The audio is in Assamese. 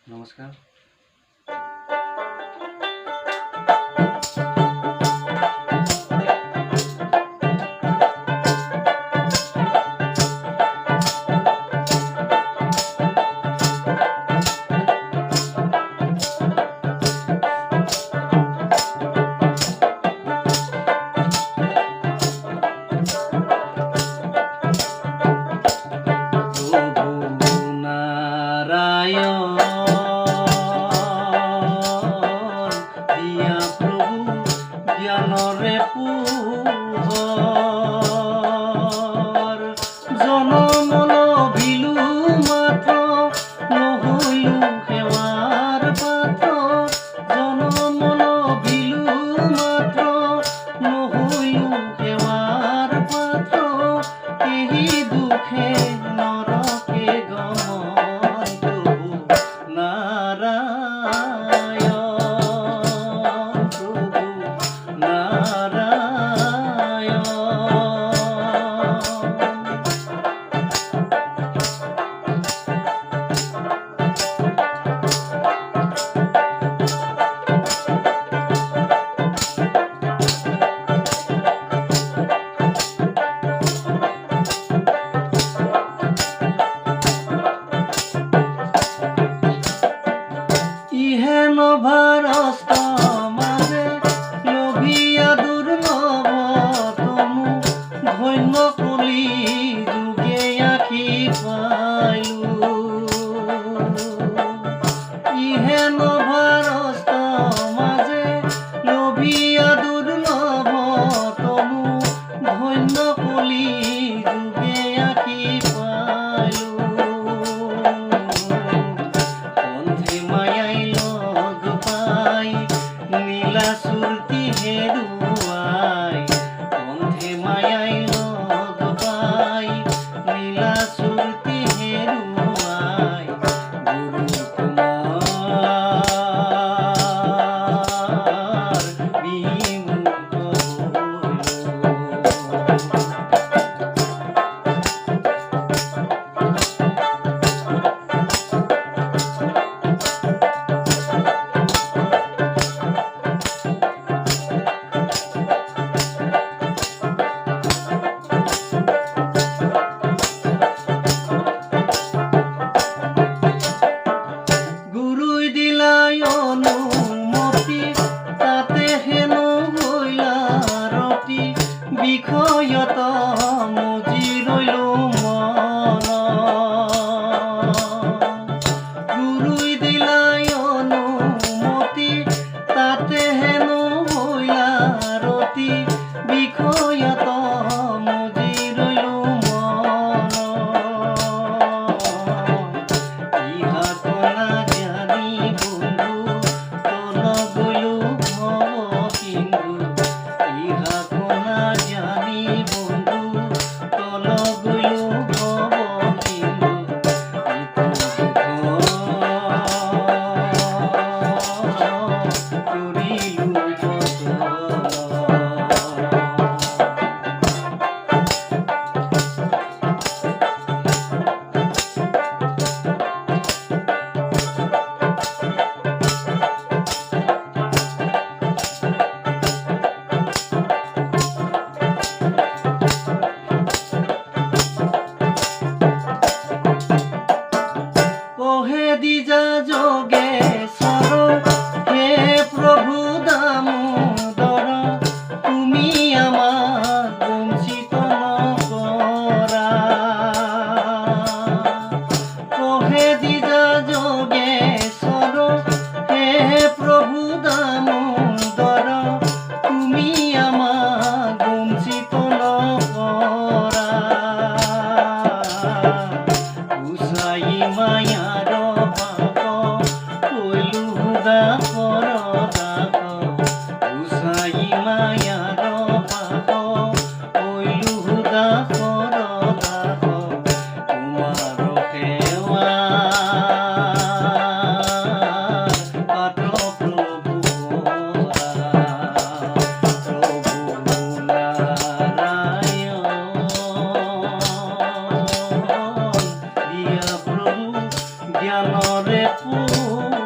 নমস্কাৰ। জ্ঞানৰে পোহৰ জনম লভিলো মাত্ৰ নহৈলো সেৱাৰ পাত্ৰ জনম লভিলো মাত্ৰ নহৈলো সেৱাৰ পাত্ৰ এই দুখে নৰকে গমন প্ৰভু নাৰায়ণ ইহেন ভাৰস্ত মানে লভিয়া দুৰ্লভ তনু ধন্য কলি যুগে আখি পাইলো ইহেন ভাৰস্ত মাজে লভিয়া দুৰ্লভ তনু ধন্য কলি যুগে আখি পাইলো নীলা সুরতি হেরুয়াই বন্ধে মায়াই লগ পাই নীলা সুরতি হেরুয়াই গুরু তোমার বিমুখ অনুমতি তাতে হেনো হইলা ৰতি বিষয়ত মুজি ৰইলো মন গুৰুই দিলাই অনুমতি তাতে হেনো হইলা ৰতি বিষয়ত মুজি ৰইলো মন ইহা কলা জানি বন্ধু ইহা কোনা জানি বন্ধু তল গলো ভব সিন্ধু কৰিলো দিজা যোগেশ্বৰ হে প্ৰভু দামোদৰ তুমি আমাক বঞ্চিত নকৰা কহে দিজা যোগেশ্বৰ হে প্ৰভু দামোদৰ তুমি আমাক বঞ্চিত নকৰা উচাই মায়াৰ উচাই মায়াৰ পাপ কৈলো হুদা কৰদাস তোমাৰ সেৱা পাত্ৰ প্ৰভু নাৰায়ণ দিয়া প্ৰভু জ্ঞানৰে ৰে ফুল